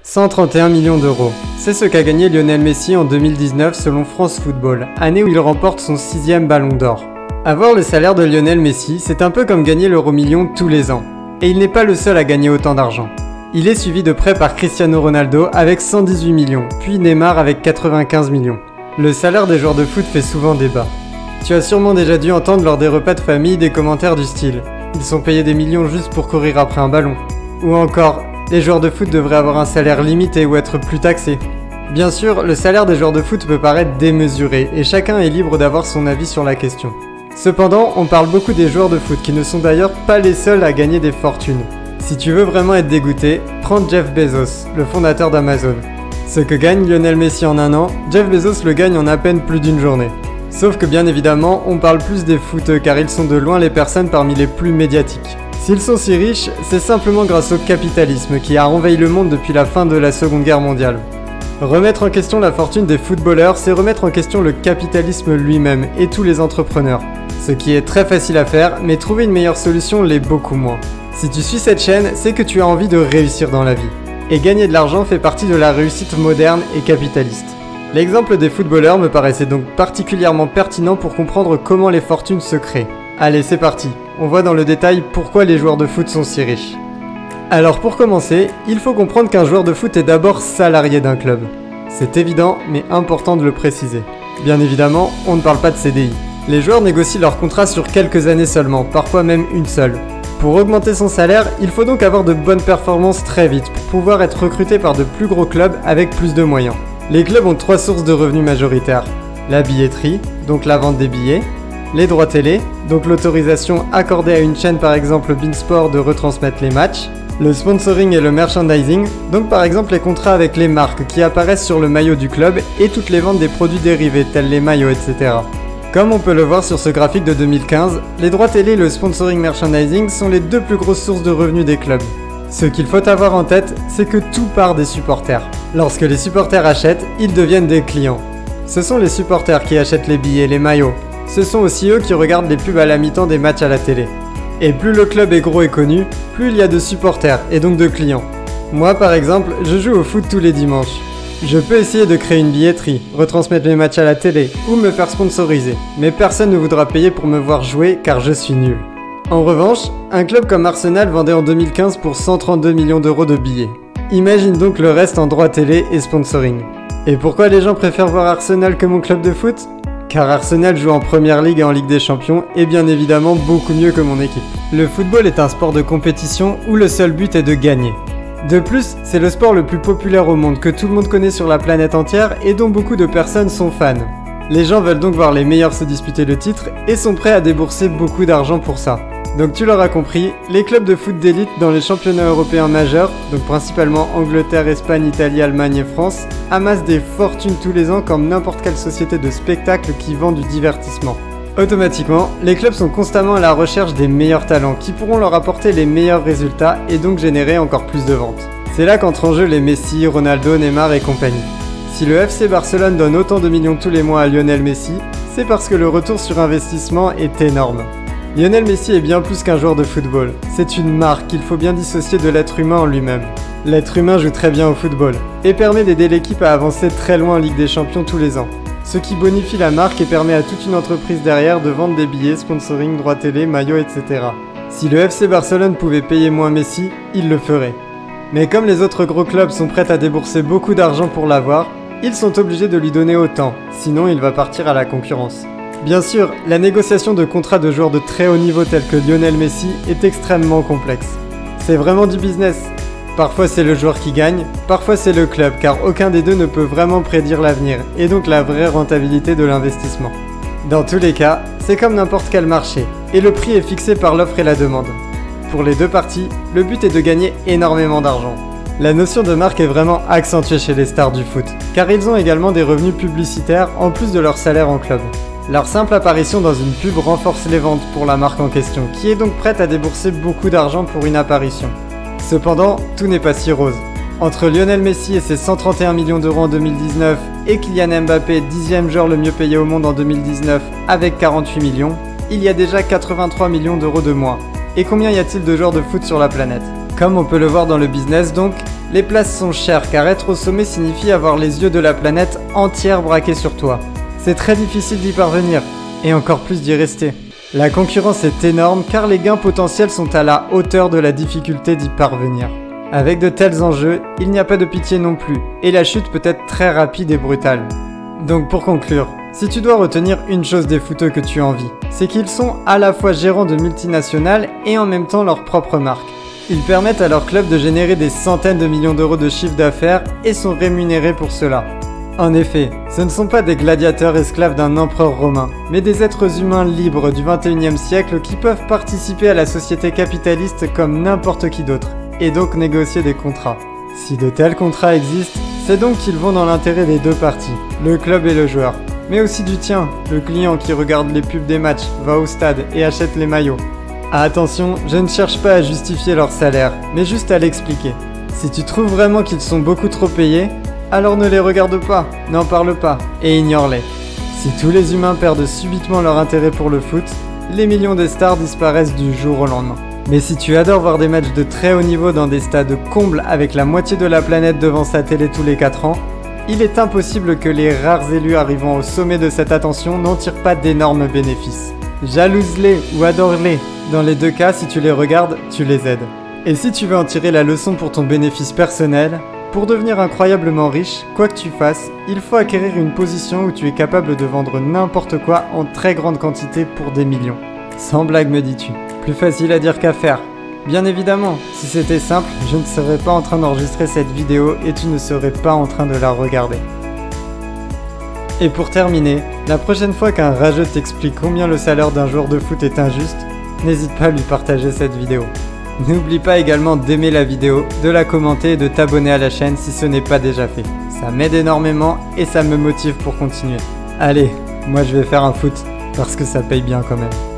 131 millions d'euros. C'est ce qu'a gagné Lionel Messi en 2019 selon France Football, année où il remporte son 6e ballon d'or. Avoir le salaire de Lionel Messi, c'est un peu comme gagner l'euro-million tous les ans. Et il n'est pas le seul à gagner autant d'argent. Il est suivi de près par Cristiano Ronaldo avec 118 millions, puis Neymar avec 95 millions. Le salaire des joueurs de foot fait souvent débat. Tu as sûrement déjà dû entendre lors des repas de famille des commentaires du style « Ils sont payés des millions juste pour courir après un ballon » ou encore « Les joueurs de foot devraient avoir un salaire limité ou être plus taxés ». Bien sûr, le salaire des joueurs de foot peut paraître démesuré et chacun est libre d'avoir son avis sur la question. Cependant, on parle beaucoup des joueurs de foot qui ne sont d'ailleurs pas les seuls à gagner des fortunes. Si tu veux vraiment être dégoûté, prends Jeff Bezos, le fondateur d'Amazon. Ce que gagne Lionel Messi en un an, Jeff Bezos le gagne en à peine plus d'une journée. Sauf que bien évidemment, on parle plus des footeux car ils sont de loin les personnes parmi les plus médiatiques. S'ils sont si riches, c'est simplement grâce au capitalisme qui a envahi le monde depuis la fin de la Seconde Guerre mondiale. Remettre en question la fortune des footballeurs, c'est remettre en question le capitalisme lui-même et tous les entrepreneurs. Ce qui est très facile à faire, mais trouver une meilleure solution l'est beaucoup moins. Si tu suis cette chaîne, c'est que tu as envie de réussir dans la vie. Et gagner de l'argent fait partie de la réussite moderne et capitaliste. L'exemple des footballeurs me paraissait donc particulièrement pertinent pour comprendre comment les fortunes se créent. Allez, c'est parti, on voit dans le détail pourquoi les joueurs de foot sont si riches. Alors pour commencer, il faut comprendre qu'un joueur de foot est d'abord salarié d'un club. C'est évident, mais important de le préciser. Bien évidemment, on ne parle pas de CDI. Les joueurs négocient leur contrat sur quelques années seulement, parfois même une seule. Pour augmenter son salaire, il faut donc avoir de bonnes performances très vite pour pouvoir être recruté par de plus gros clubs avec plus de moyens. Les clubs ont 3 sources de revenus majoritaires. La billetterie, donc la vente des billets, les droits télé, donc l'autorisation accordée à une chaîne par exemple beIN Sport de retransmettre les matchs, le sponsoring et le merchandising, donc par exemple les contrats avec les marques qui apparaissent sur le maillot du club et toutes les ventes des produits dérivés tels les maillots, etc. Comme on peut le voir sur ce graphique de 2015, les droits télé et le sponsoring merchandising sont les 2 plus grosses sources de revenus des clubs. Ce qu'il faut avoir en tête, c'est que tout part des supporters. Lorsque les supporters achètent, ils deviennent des clients. Ce sont les supporters qui achètent les billets, les maillots. Ce sont aussi eux qui regardent les pubs à la mi-temps des matchs à la télé. Et plus le club est gros et connu, plus il y a de supporters et donc de clients. Moi par exemple, je joue au foot tous les dimanches. Je peux essayer de créer une billetterie, retransmettre mes matchs à la télé ou me faire sponsoriser, mais personne ne voudra payer pour me voir jouer car je suis nul. En revanche, un club comme Arsenal vendait en 2015 pour 132 millions d'euros de billets. Imagine donc le reste en droits télé et sponsoring. Et pourquoi les gens préfèrent voir Arsenal que mon club de foot ? Car Arsenal joue en Première Ligue et en Ligue des Champions et bien évidemment beaucoup mieux que mon équipe. Le football est un sport de compétition où le seul but est de gagner. De plus, c'est le sport le plus populaire au monde que tout le monde connaît sur la planète entière et dont beaucoup de personnes sont fans. Les gens veulent donc voir les meilleurs se disputer le titre et sont prêts à débourser beaucoup d'argent pour ça. Donc tu l'auras compris, les clubs de foot d'élite dans les championnats européens majeurs, donc principalement Angleterre, Espagne, Italie, Allemagne et France, amassent des fortunes tous les ans comme n'importe quelle société de spectacle qui vend du divertissement. Automatiquement, les clubs sont constamment à la recherche des meilleurs talents qui pourront leur apporter les meilleurs résultats et donc générer encore plus de ventes. C'est là qu'entrent en jeu les Messi, Ronaldo, Neymar et compagnie. Si le FC Barcelone donne autant de millions tous les mois à Lionel Messi, c'est parce que le retour sur investissement est énorme. Lionel Messi est bien plus qu'un joueur de football, c'est une marque qu'il faut bien dissocier de l'être humain en lui-même. L'être humain joue très bien au football et permet d'aider l'équipe à avancer très loin en Ligue des Champions tous les ans. Ce qui bonifie la marque et permet à toute une entreprise derrière de vendre des billets, sponsoring, droits télé, maillots, etc. Si le FC Barcelone pouvait payer moins Messi, il le ferait. Mais comme les autres gros clubs sont prêts à débourser beaucoup d'argent pour l'avoir, ils sont obligés de lui donner autant, sinon il va partir à la concurrence. Bien sûr, la négociation de contrats de joueurs de très haut niveau tels que Lionel Messi est extrêmement complexe. C'est vraiment du business. Parfois c'est le joueur qui gagne, parfois c'est le club car aucun des deux ne peut vraiment prédire l'avenir et donc la vraie rentabilité de l'investissement. Dans tous les cas, c'est comme n'importe quel marché et le prix est fixé par l'offre et la demande. Pour les deux parties, le but est de gagner énormément d'argent. La notion de marque est vraiment accentuée chez les stars du foot car ils ont également des revenus publicitaires en plus de leur salaire en club. Leur simple apparition dans une pub renforce les ventes pour la marque en question, qui est donc prête à débourser beaucoup d'argent pour une apparition. Cependant, tout n'est pas si rose. Entre Lionel Messi et ses 131 millions d'euros en 2019 et Kylian Mbappé, 10e joueur le mieux payé au monde en 2019 avec 48 millions, il y a déjà 83 millions d'euros de moins. Et combien y a-t-il de joueurs de foot sur la planète ? Comme on peut le voir dans le business donc, Les places sont chères car être au sommet signifie avoir les yeux de la planète entière braqués sur toi. C'est très difficile d'y parvenir, et encore plus d'y rester. La concurrence est énorme car les gains potentiels sont à la hauteur de la difficulté d'y parvenir. Avec de tels enjeux, il n'y a pas de pitié non plus, et la chute peut être très rapide et brutale. Donc pour conclure, si tu dois retenir une chose des footeux que tu envies, c'est qu'ils sont à la fois gérants de multinationales et en même temps leur propre marque. Ils permettent à leur club de générer des centaines de millions d'euros de chiffre d'affaires et sont rémunérés pour cela. En effet, ce ne sont pas des gladiateurs esclaves d'un empereur romain, mais des êtres humains libres du 21e siècle qui peuvent participer à la société capitaliste comme n'importe qui d'autre, et donc négocier des contrats. Si de tels contrats existent, c'est donc qu'ils vont dans l'intérêt des deux parties, le club et le joueur, mais aussi du tien, le client qui regarde les pubs des matchs, va au stade et achète les maillots. Ah, attention, je ne cherche pas à justifier leur salaire, mais juste à l'expliquer. Si tu trouves vraiment qu'ils sont beaucoup trop payés, alors ne les regarde pas, n'en parle pas, et ignore-les. Si tous les humains perdent subitement leur intérêt pour le foot, les millions des stars disparaissent du jour au lendemain. Mais si tu adores voir des matchs de très haut niveau dans des stades combles avec la moitié de la planète devant sa télé tous les 4 ans, il est impossible que les rares élus arrivant au sommet de cette attention n'en tirent pas d'énormes bénéfices. Jalouse-les ou adore-les, dans les deux cas, si tu les regardes, tu les aides. Et si tu veux en tirer la leçon pour ton bénéfice personnel, pour devenir incroyablement riche, quoi que tu fasses, il faut acquérir une position où tu es capable de vendre n'importe quoi en très grande quantité pour des millions. Sans blague me dis-tu. Plus facile à dire qu'à faire. Bien évidemment, si c'était simple, je ne serais pas en train d'enregistrer cette vidéo et tu ne serais pas en train de la regarder. Et pour terminer, la prochaine fois qu'un rageux t'explique combien le salaire d'un joueur de foot est injuste, n'hésite pas à lui partager cette vidéo. N'oublie pas également d'aimer la vidéo, de la commenter et de t'abonner à la chaîne si ce n'est pas déjà fait. Ça m'aide énormément et ça me motive pour continuer. Allez, moi je vais faire un foot, parce que ça paye bien quand même.